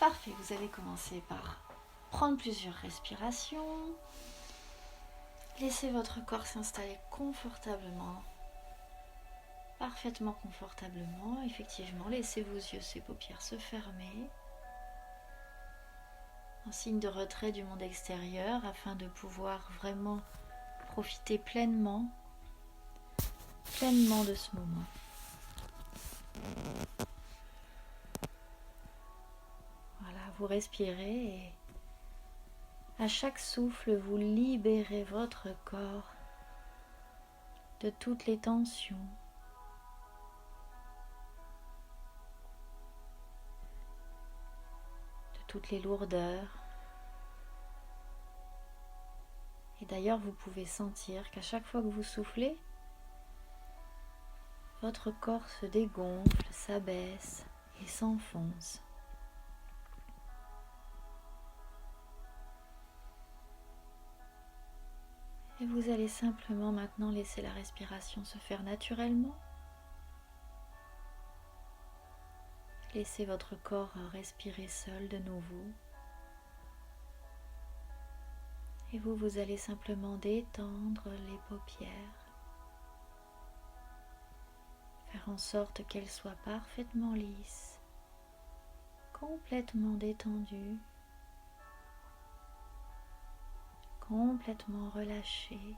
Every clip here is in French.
Parfait, vous allez commencer par prendre plusieurs respirations. Laissez votre corps s'installer confortablement, parfaitement confortablement. Effectivement, laissez vos yeux, ces paupières se fermer, en signe de retrait du monde extérieur, afin de pouvoir vraiment profiter pleinement de ce moment. Voilà, vous respirez et à chaque souffle, vous libérez votre corps de toutes les tensions, de toutes les lourdeurs. Et d'ailleurs, vous pouvez sentir qu'à chaque fois que vous soufflez, votre corps se dégonfle, s'abaisse et s'enfonce. Et vous allez simplement maintenant laisser la respiration se faire naturellement. Laissez votre corps respirer seul de nouveau. Et vous allez simplement détendre les paupières. Faire en sorte qu'elles soient parfaitement lisses, complètement détendues, complètement relâchées.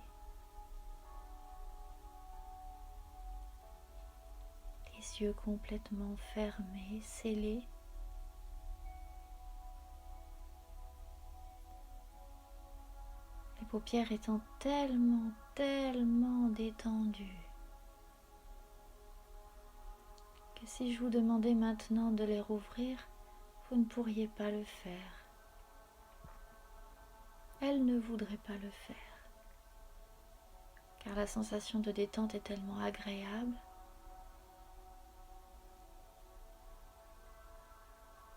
Les yeux complètement fermés, scellés. Les paupières étant tellement détendues que si je vous demandais maintenant de les rouvrir, vous ne pourriez pas le faire. Elles ne voudraient pas le faire, car la sensation de détente est tellement agréable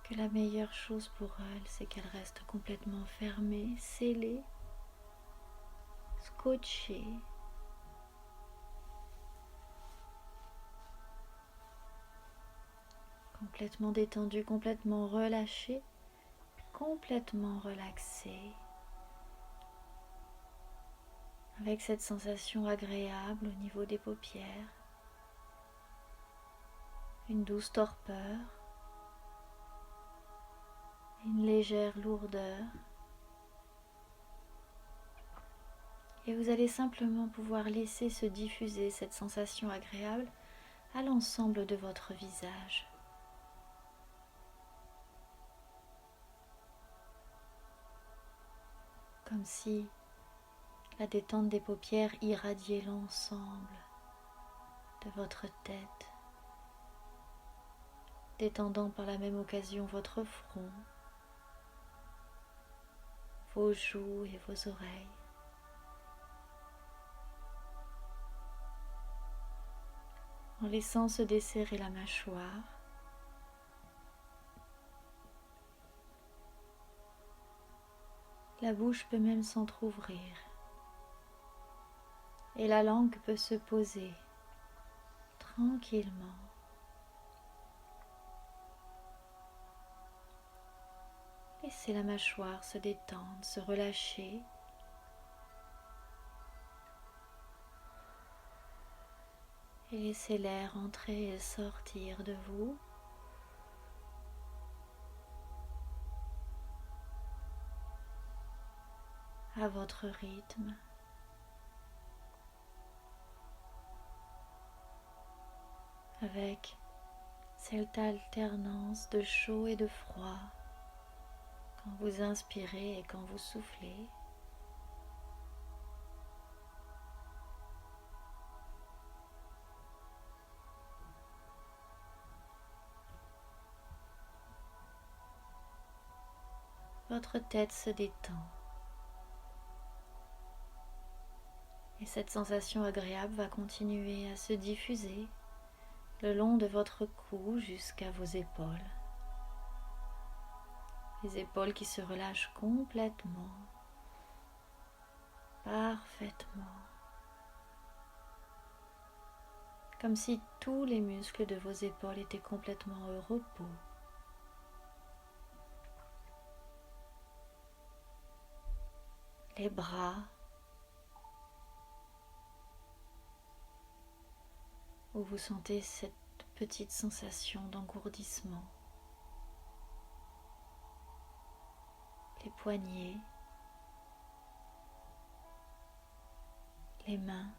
que la meilleure chose pour elles, c'est qu'elles restent complètement fermées, scellées, scotchées. Complètement détendues, complètement relâchées, complètement relaxées. Avec cette sensation agréable au niveau des paupières, une douce torpeur, une légère lourdeur. Et vous allez simplement pouvoir laisser se diffuser cette sensation agréable à l'ensemble de votre visage. Comme si la détente des paupières irradiait l'ensemble de votre tête, détendant par la même occasion votre front, vos joues et vos oreilles. En laissant se desserrer la mâchoire, la bouche peut même s'entrouvrir et la langue peut se poser tranquillement. Laissez la mâchoire se détendre, se relâcher. Et laissez l'air entrer et sortir de vous. À votre rythme. Avec cette alternance de chaud et de froid quand vous inspirez et quand vous soufflez. Votre tête se détend. Et cette sensation agréable va continuer à se diffuser le long de votre cou jusqu'à vos épaules. Les épaules qui se relâchent complètement, parfaitement. Comme si tous les muscles de vos épaules étaient complètement au repos. les bras, où vous sentez cette petite sensation d'engourdissement, les poignets, les mains,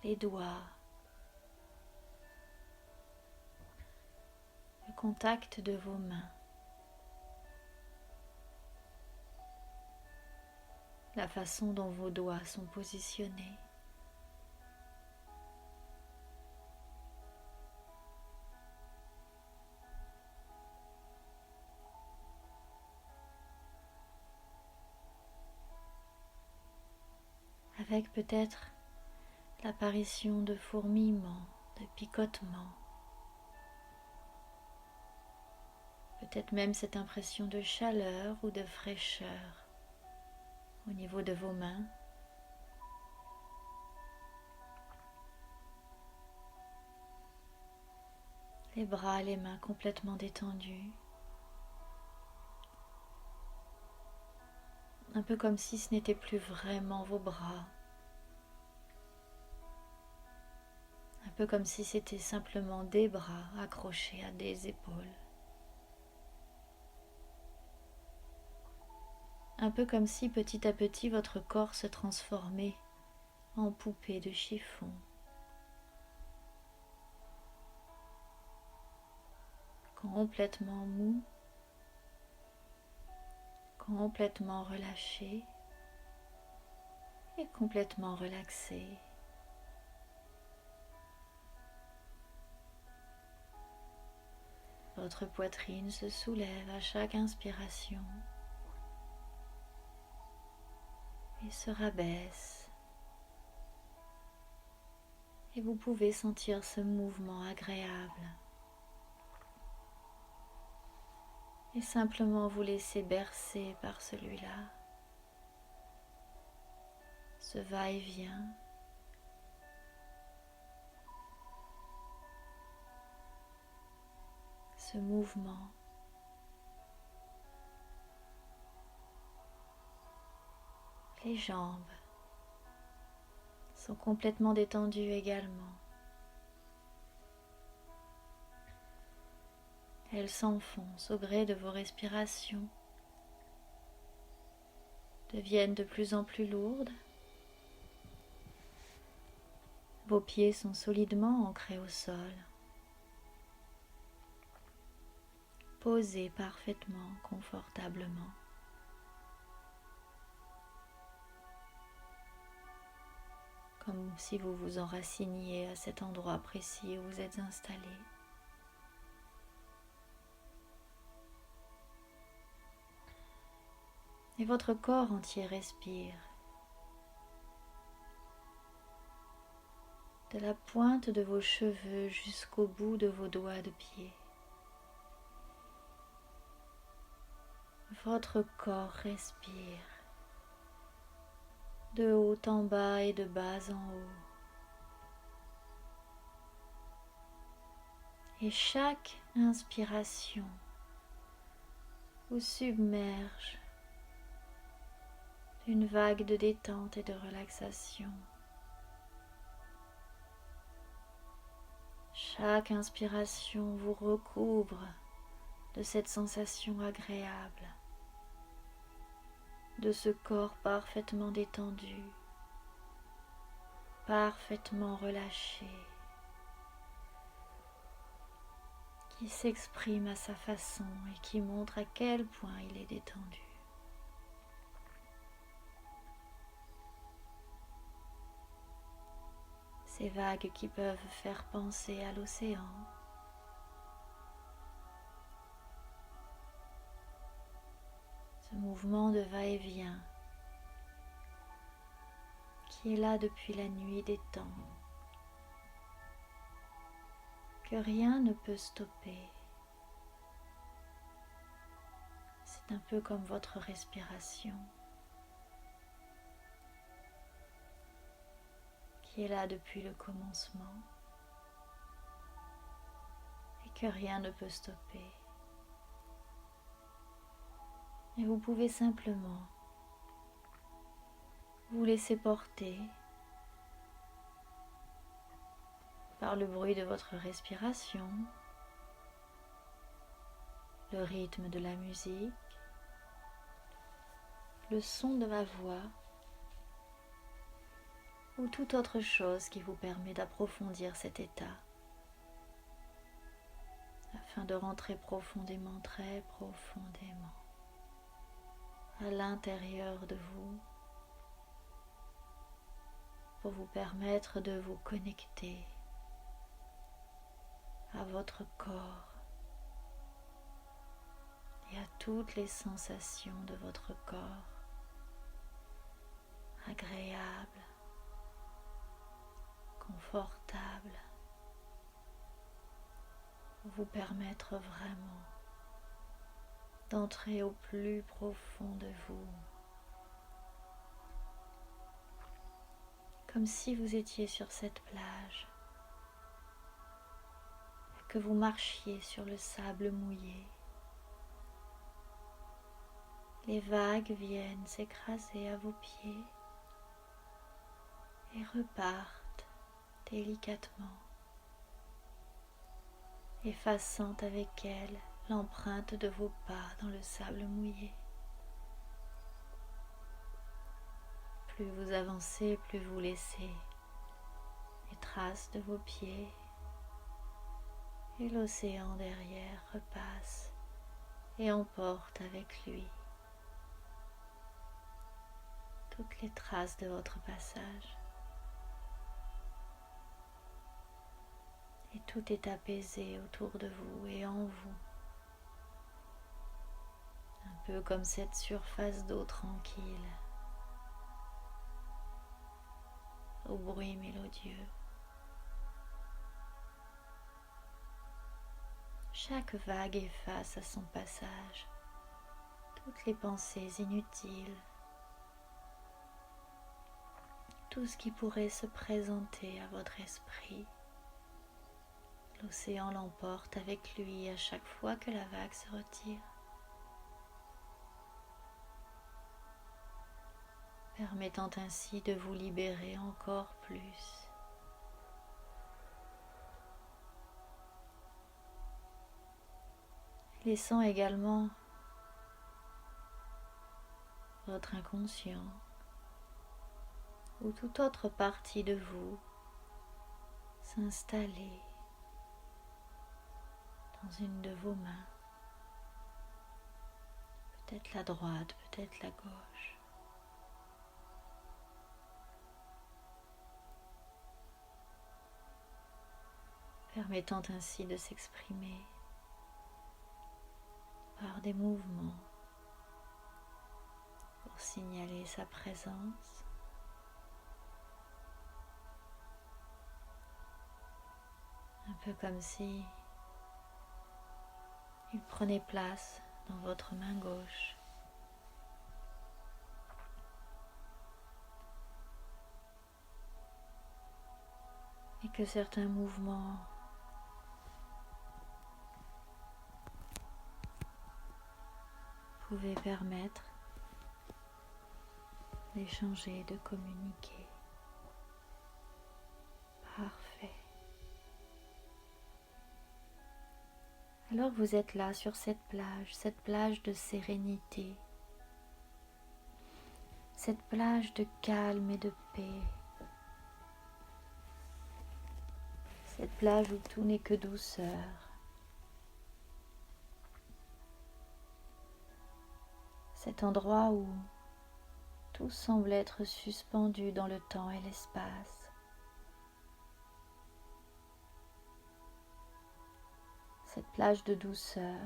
les doigts, le contact de vos mains, la façon dont vos doigts sont positionnés. Avec peut-être l'apparition de fourmillements, de picotements, peut-être même cette impression de chaleur ou de fraîcheur au niveau de vos mains. Les bras, les mains complètement détendus, un peu comme si ce n'était plus vraiment vos bras, un peu comme si c'était simplement des bras accrochés à des épaules, un peu comme si petit à petit votre corps se transformait en poupée de chiffon, complètement mou, complètement relâché et complètement relaxé. Votre poitrine se soulève à chaque inspiration et se rabaisse. Et vous pouvez sentir ce mouvement agréable. Et simplement vous laisser bercer par celui-là. Ce va-et-vient. Ce mouvement. Les jambes sont complètement détendues également. Elles s'enfoncent au gré de vos respirations, deviennent de plus en plus lourdes. Vos pieds sont solidement ancrés au sol, posés parfaitement, confortablement. Comme si vous vous enraciniez à cet endroit précis où vous êtes installé. Et votre corps entier respire. De la pointe de vos cheveux jusqu'au bout de vos doigts de pied. Votre corps respire. De haut en bas et de bas en haut. Et chaque inspiration vous submerge d'une vague de détente et de relaxation. Chaque inspiration vous recouvre de cette sensation agréable, de ce corps parfaitement détendu, parfaitement relâché, qui s'exprime à sa façon et qui montre à quel point il est détendu. Ces vagues qui peuvent faire penser à l'océan, ce mouvement de va-et-vient qui est là depuis la nuit des temps, que rien ne peut stopper. C'est un peu comme votre respiration qui est là depuis le commencement et que rien ne peut stopper. Et vous pouvez simplement vous laisser porter par le bruit de votre respiration, le rythme de la musique, le son de ma voix ou toute autre chose qui vous permet d'approfondir cet état afin de rentrer profondément, très profondément à l'intérieur de vous pour vous permettre de vous connecter à votre corps et à toutes les sensations de votre corps agréables, confortables, pour vous permettre vraiment d'entrer au plus profond de vous, comme si vous étiez sur cette plage, que vous marchiez sur le sable mouillé. Les vagues viennent s'écraser à vos pieds et repartent délicatement, effaçant avec elles l'empreinte de vos pas dans le sable mouillé. Plus vous avancez, plus vous laissez les traces de vos pieds et l'océan derrière repasse et emporte avec lui toutes les traces de votre passage. Et tout est apaisé autour de vous et en vous, un peu comme cette surface d'eau tranquille, au bruit mélodieux. Chaque vague efface à son passage toutes les pensées inutiles, tout ce qui pourrait se présenter à votre esprit. L'océan l'emporte avec lui à chaque fois que la vague se retire, permettant ainsi de vous libérer encore plus. Laissant également votre inconscient ou toute autre partie de vous s'installer dans une de vos mains, peut-être la droite, peut-être la gauche. Permettant ainsi de s'exprimer par des mouvements pour signaler sa présence. Un peu comme si il prenait place dans votre main gauche. Et que certains mouvements pouvaient permettre d'échanger, de communiquer. Parfait. Alors vous êtes là sur cette plage de sérénité, cette plage de calme et de paix, cette plage où tout n'est que douceur. Cet endroit où tout semble être suspendu dans le temps et l'espace. Cette plage de douceur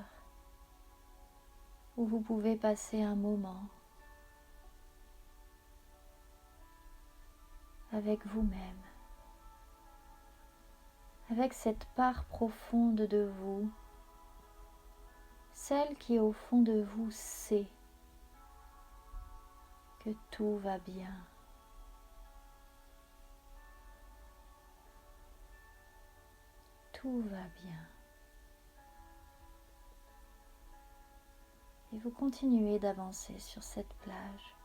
où vous pouvez passer un moment avec vous-même, avec cette part profonde de vous, celle qui au fond de vous sait que tout va bien. Tout va bien. Et vous continuez d'avancer sur cette plage.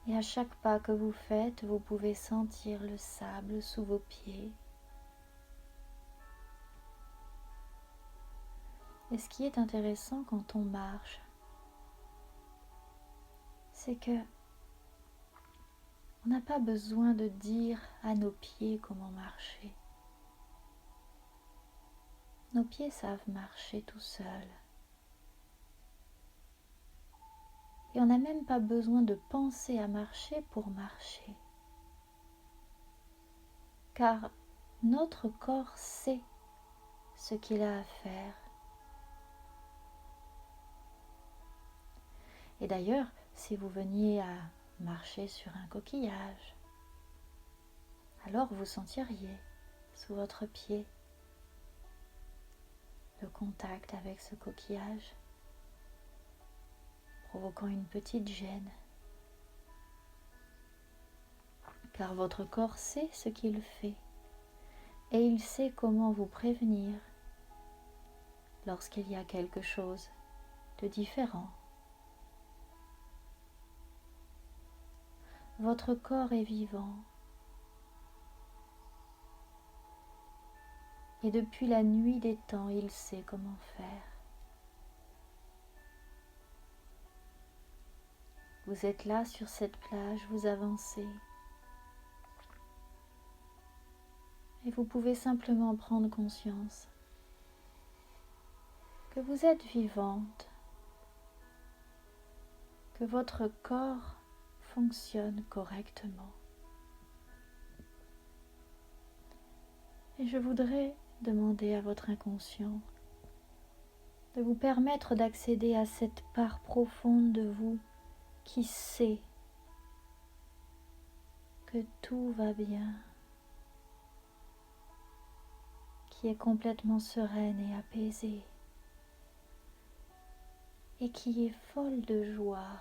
Et à chaque pas que vous faites, vous pouvez sentir le sable sous vos pieds. Et ce qui est intéressant quand on marche, c'est que on n'a pas besoin de dire à nos pieds comment marcher. Nos pieds savent marcher tout seuls. Et on n'a même pas besoin de penser à marcher pour marcher. Car notre corps sait ce qu'il a à faire. Et d'ailleurs, si vous veniez à marcher sur un coquillage, alors vous sentiriez sous votre pied le contact avec ce coquillage, provoquant une petite gêne. Car votre corps sait ce qu'il fait et il sait comment vous prévenir lorsqu'il y a quelque chose de différent. Votre corps est vivant et depuis la nuit des temps, il sait comment faire. Vous êtes là sur cette plage, vous avancez et vous pouvez simplement prendre conscience que vous êtes vivante, que votre corps fonctionne correctement. Et je voudrais demander à votre inconscient de vous permettre d'accéder à cette part profonde de vous qui sait que tout va bien, qui est complètement sereine et apaisée, et qui est folle de joie,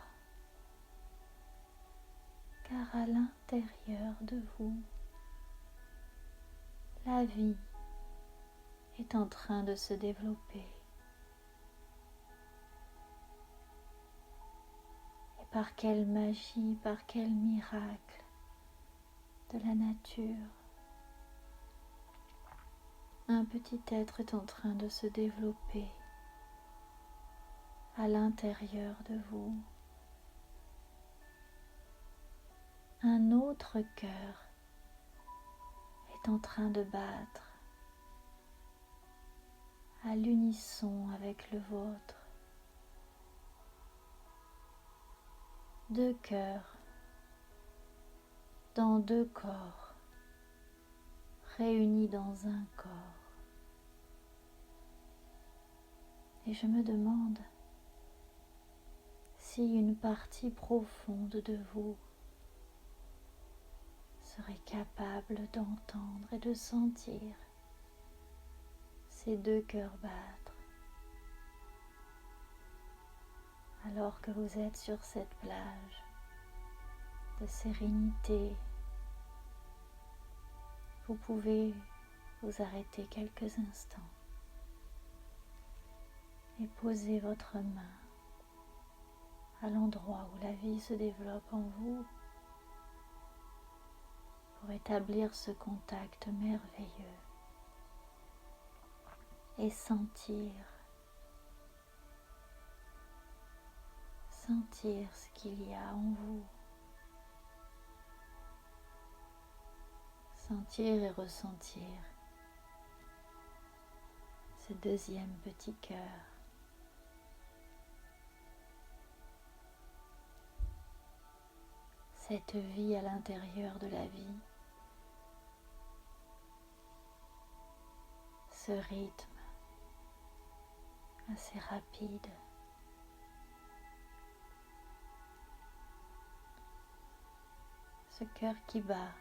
car à l'intérieur de vous, la vie est en train de se développer. Et par quelle magie, par quel miracle de la nature, un petit être est en train de se développer à l'intérieur de vous. Un autre cœur est en train de battre à l'unisson avec le vôtre. Deux cœurs dans deux corps, réunis dans un corps. Et je me demande si une partie profonde de vous serait capable d'entendre et de sentir ces deux cœurs battre alors que vous êtes sur cette plage de sérénité. Vous pouvez vous arrêter quelques instants et poser votre main à l'endroit où la vie se développe en vous pour établir ce contact merveilleux et sentir ce qu'il y a en vous. Sentir et ressentir ce deuxième petit cœur. Cette vie à l'intérieur de la vie. Ce rythme assez rapide. Ce cœur qui bat,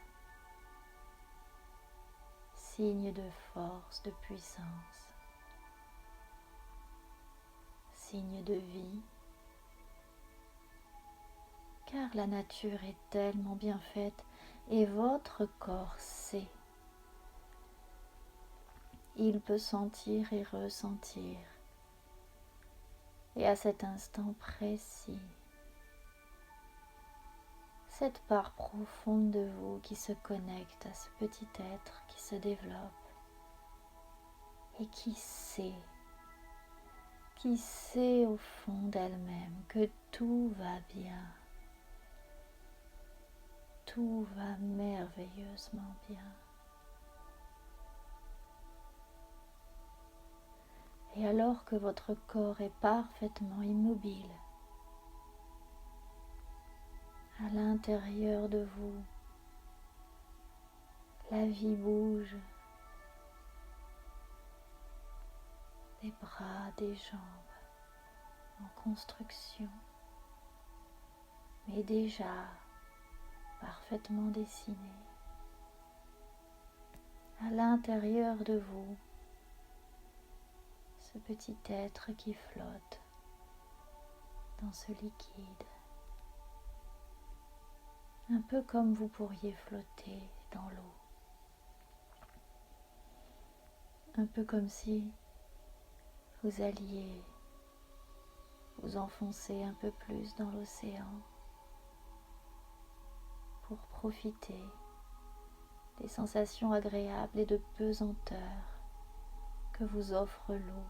signe de force, de puissance, signe de vie, car la nature est tellement bien faite et votre corps sait. Il peut sentir et ressentir Et à cet instant précis, cette part profonde de vous qui se connecte à ce petit être qui se développe et qui sait au fond d'elle-même que tout va bien, tout va merveilleusement bien. Et alors que votre corps est parfaitement immobile, à l'intérieur de vous, la vie bouge, des bras, des jambes en construction, mais déjà parfaitement dessinés. À l'intérieur de vous, ce petit être qui flotte dans ce liquide, un peu comme vous pourriez flotter dans l'eau, un peu comme si vous alliez vous enfoncer un peu plus dans l'océan pour profiter des sensations agréables et de pesanteur que vous offre l'eau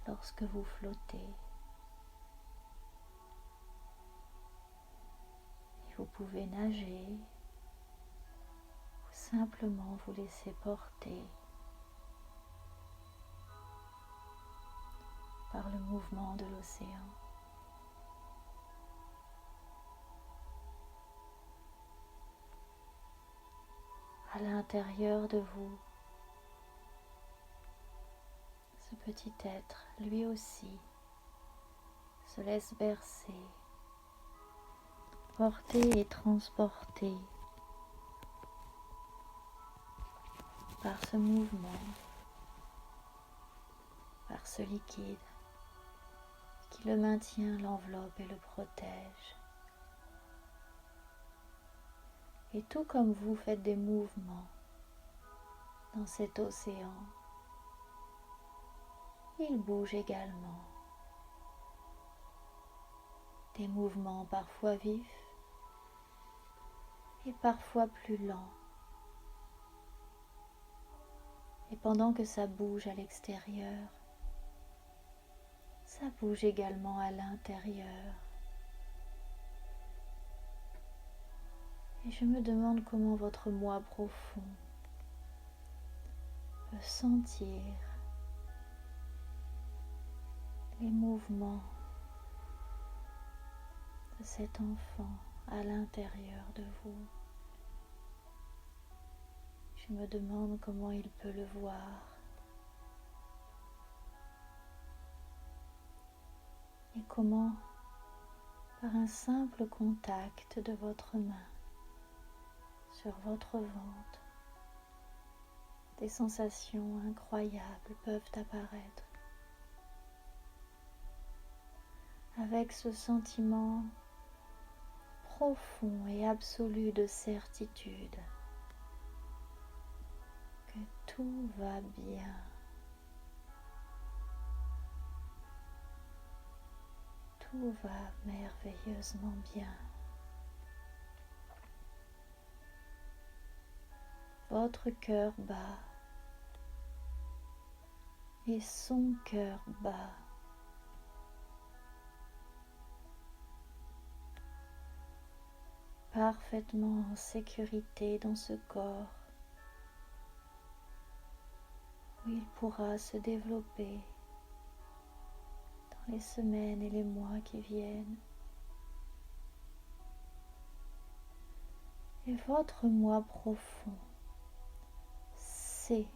lorsque vous flottez. Et vous pouvez nager ou simplement vous laisser porter par le mouvement de l'océan. À l'intérieur de vous, ce petit être, lui aussi, se laisse bercer, porter et transporter par ce mouvement, par ce liquide qui le maintient, l'enveloppe et le protège. Et tout comme vous faites des mouvements dans cet océan, il bouge également. Des mouvements parfois vifs et parfois plus lents. Et pendant que ça bouge à l'extérieur, ça bouge également à l'intérieur. Et je me demande comment votre moi profond peut sentir les mouvements de cet enfant à l'intérieur de vous. Je me demande comment il peut le voir et comment, par un simple contact de votre main sur votre ventre, des sensations incroyables peuvent apparaître. Avec ce sentiment profond et absolu de certitude que tout va bien. Tout va merveilleusement bien. Votre cœur bat et son cœur bat. Parfaitement en sécurité dans ce corps où il pourra se développer dans les semaines et les mois qui viennent. Et votre moi profond sait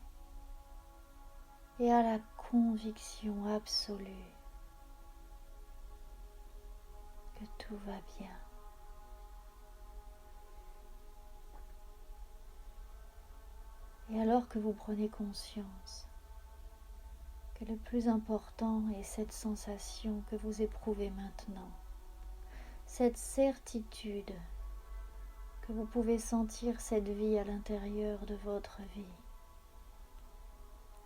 et a la conviction absolue que tout va bien. Et alors que vous prenez conscience que le plus important est cette sensation que vous éprouvez maintenant, cette certitude que vous pouvez sentir cette vie à l'intérieur de votre vie,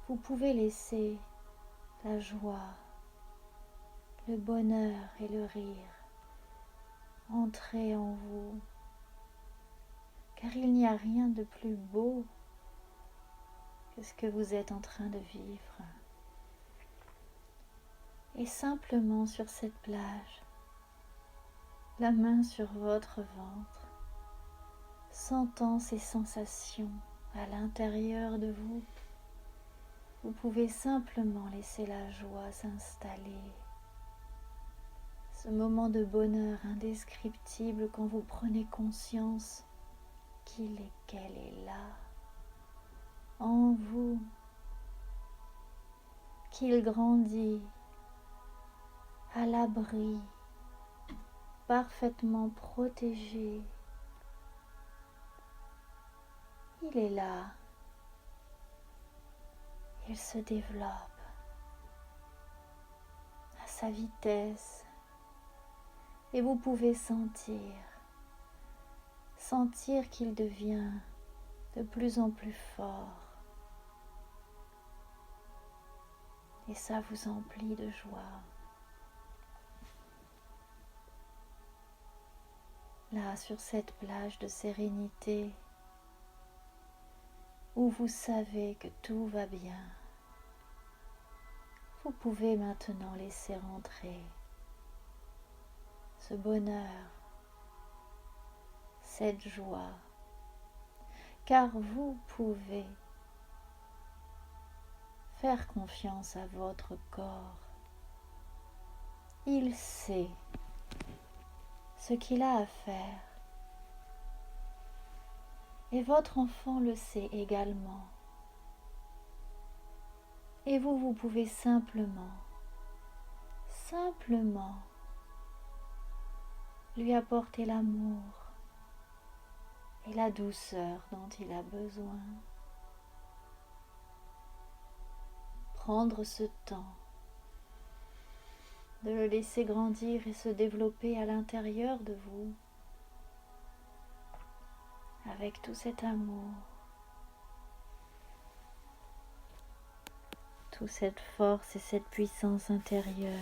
vous pouvez laisser la joie, le bonheur et le rire entrer en vous, car il n'y a rien de plus beau que ce que vous êtes en train de vivre. Et simplement sur cette plage, la main sur votre ventre, sentant ces sensations à l'intérieur de vous, vous pouvez simplement laisser la joie s'installer. Ce moment de bonheur indescriptible quand vous prenez conscience qu'elle est là, en vous, qu'il grandit à l'abri, parfaitement protégé. Il est là, il se développe à sa vitesse et vous pouvez sentir qu'il devient de plus en plus fort et ça vous emplit de joie. Là, sur cette plage de sérénité, où vous savez que tout va bien, vous pouvez maintenant laisser rentrer ce bonheur, cette joie, car vous pouvez faire confiance à votre corps. Il sait ce qu'il a à faire. Et votre enfant le sait également. Et vous pouvez simplement lui apporter l'amour et la douceur dont il a besoin. Prendre ce temps de le laisser grandir et se développer à l'intérieur de vous avec tout cet amour, toute cette force et cette puissance intérieure.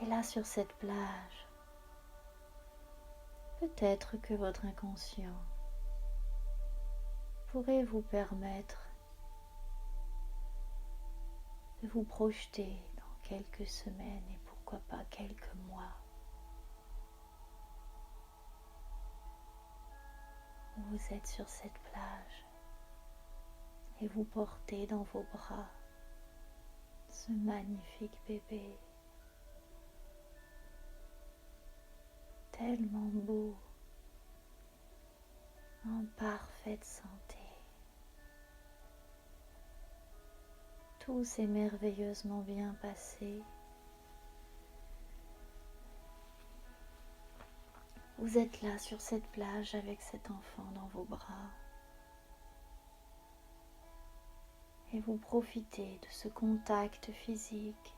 Et là, sur cette plage, peut-être que votre inconscient pourrait vous permettre de vous projeter dans quelques semaines et pourquoi pas quelques mois. Vous êtes sur cette plage et vous portez dans vos bras ce magnifique bébé, tellement beau, en parfaite santé. Tout s'est merveilleusement bien passé. Vous êtes là sur cette plage avec cet enfant dans vos bras et vous profitez de ce contact physique,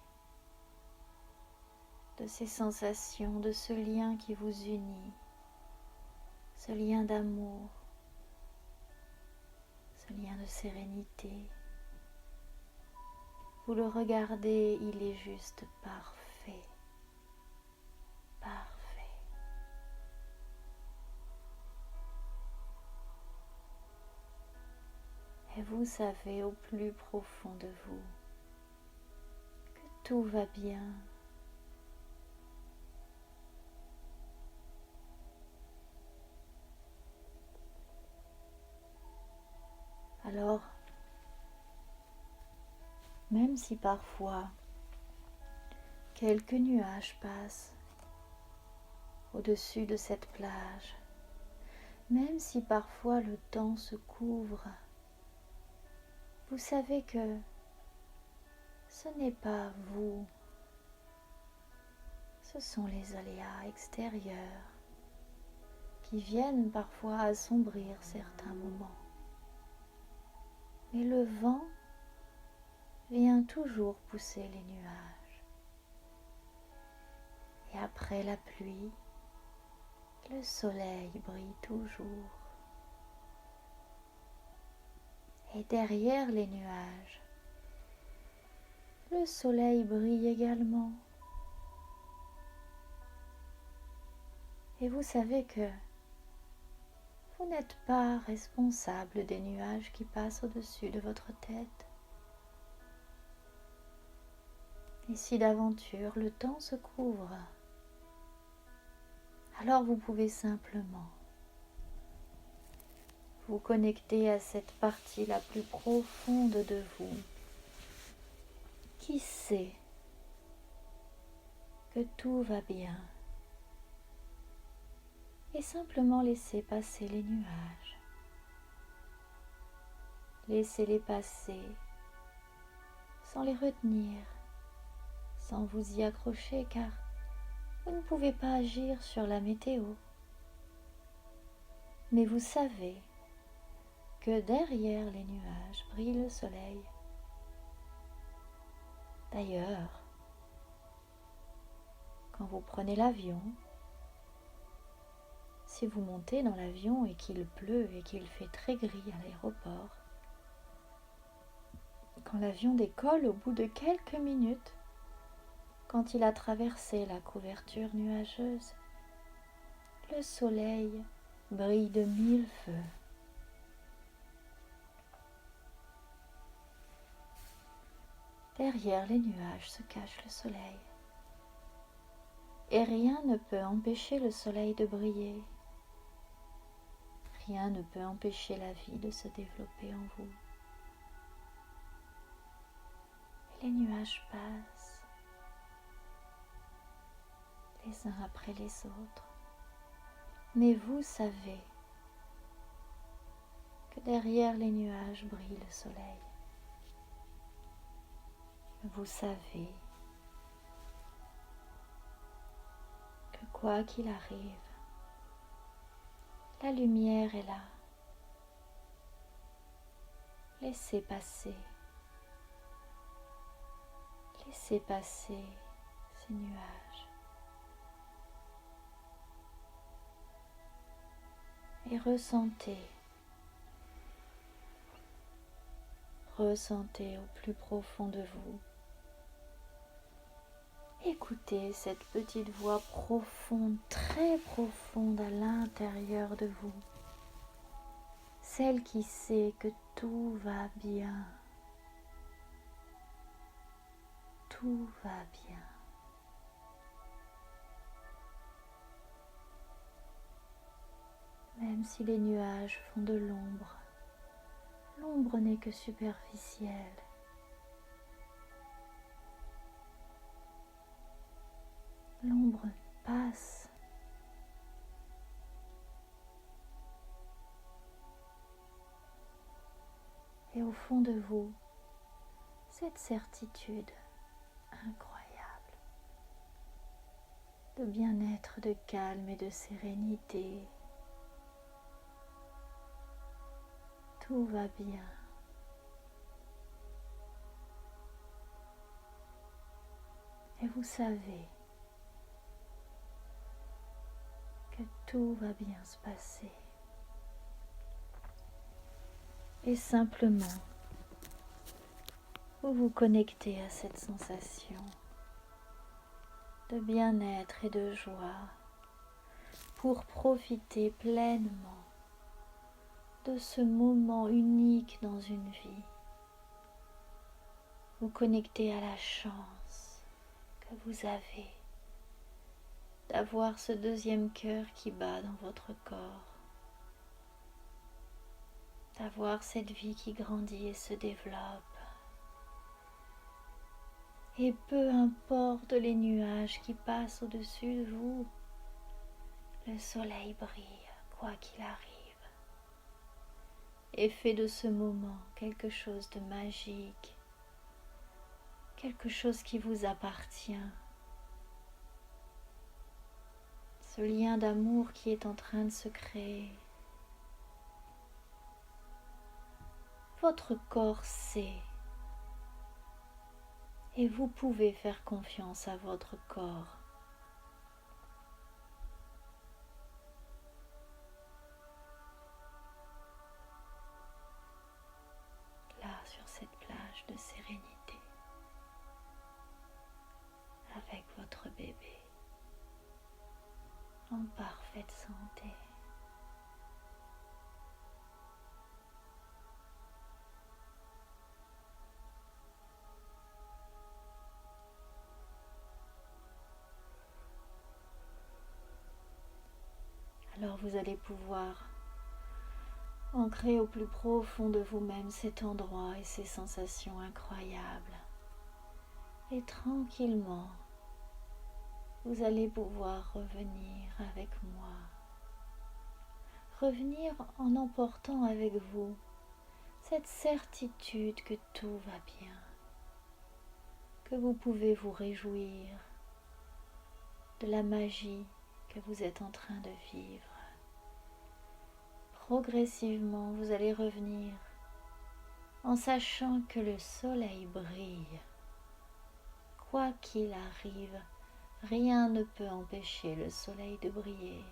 de ces sensations, de ce lien qui vous unit, ce lien d'amour, ce lien de sérénité. Vous le regardez, il est juste parfait, parfait. Et vous savez au plus profond de vous que tout va bien. Alors, même si parfois quelques nuages passent au-dessus de cette plage, même si parfois le temps se couvre, vous savez que ce n'est pas vous, ce sont les aléas extérieurs qui viennent parfois assombrir certains moments. Mais le vent vient toujours pousser les nuages. Et après la pluie, le soleil brille toujours. Et derrière les nuages, Le soleil brille également. Et vous savez que vous n'êtes pas responsable des nuages qui passent au-dessus de votre tête. Et si d'aventure le temps se couvre, alors vous pouvez simplement vous connecter à cette partie la plus profonde de vous qui sait que tout va bien et simplement laisser passer les nuages. Laissez-les passer sans les retenir, sans vous y accrocher car vous ne pouvez pas agir sur la météo. Mais vous savez que derrière les nuages brille le soleil. D'ailleurs, quand vous prenez l'avion, si vous montez dans l'avion et qu'il pleut et qu'il fait très gris à l'aéroport, quand l'avion décolle au bout de quelques minutes, quand il a traversé la couverture nuageuse, le soleil brille de mille feux. Derrière les nuages se cache le soleil. Et rien ne peut empêcher le soleil de briller. Rien ne peut empêcher la vie de se développer en vous. Et les nuages passent, les uns après les autres. Mais vous savez que derrière les nuages brille le soleil. Vous savez que quoi qu'il arrive, la lumière est là. Laissez passer ces nuages. Et ressentez au plus profond de vous. Écoutez cette petite voix profonde, très profonde à l'intérieur de vous. Celle qui sait que tout va bien. Tout va bien. Même si les nuages font de l'ombre, l'ombre n'est que superficielle. L'ombre passe. Et au fond de vous, cette certitude incroyable de bien-être, de calme et de sérénité. Tout va bien. Et vous savez que tout va bien se passer. Et simplement, vous vous connectez à cette sensation de bien-être et de joie pour profiter pleinement de ce moment unique dans une vie. Vous connectez à la chance que vous avez d'avoir ce deuxième cœur qui bat dans votre corps, d'avoir cette vie qui grandit et se développe. Et peu importe les nuages qui passent au-dessus de vous, le soleil brille, quoi qu'il arrive, et fait de ce moment quelque chose de magique, quelque chose qui vous appartient. Ce lien d'amour qui est en train de se créer. Votre corps sait. Et vous pouvez faire confiance à votre corps. Là, sur cette plage de sérénité. allez pouvoir ancrer au plus profond de vous-même cet endroit et ces sensations incroyables. Et tranquillement, vous allez pouvoir revenir avec moi. Revenir en emportant avec vous cette certitude que tout va bien, que vous pouvez vous réjouir de la magie que vous êtes en train de vivre. Progressivement, vous allez revenir en sachant que le soleil brille. Quoi qu'il arrive, rien ne peut empêcher le soleil de briller.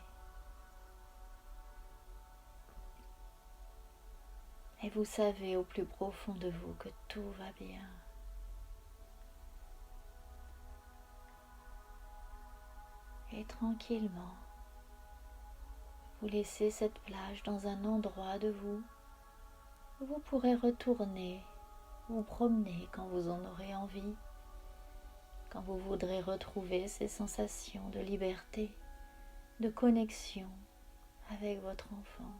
Et vous savez au plus profond de vous que tout va bien. Et tranquillement, vous laissez cette plage dans un endroit de vous où vous pourrez retourner, vous promener quand vous en aurez envie, quand vous voudrez retrouver ces sensations de liberté, de connexion avec votre enfant.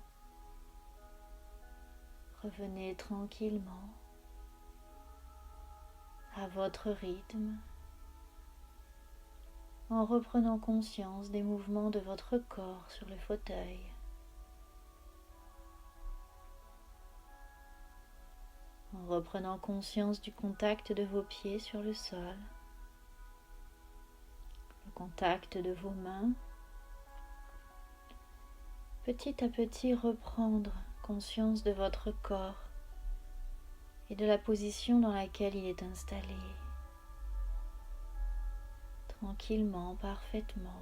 Revenez tranquillement à votre rythme, en reprenant conscience des mouvements de votre corps sur le fauteuil. En reprenant conscience du contact de vos pieds sur le sol, le contact de vos mains. Petit à petit reprendre conscience de votre corps et de la position dans laquelle il est installé. Tranquillement, parfaitement.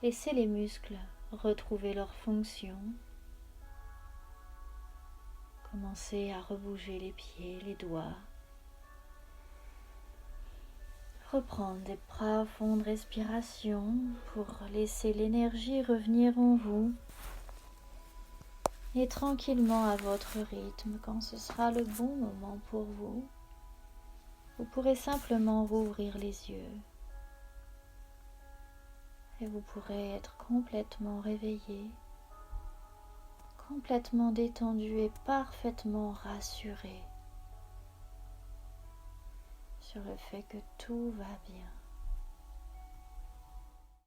Laissez les muscles retrouver leur fonction. Commencez à rebouger les pieds, les doigts. Reprendre des profondes respirations pour laisser l'énergie revenir en vous. Et tranquillement à votre rythme, quand ce sera le bon moment pour vous, vous pourrez simplement rouvrir les yeux. Et vous pourrez être complètement réveillé, complètement détendu et parfaitement rassuré sur le fait que tout va bien.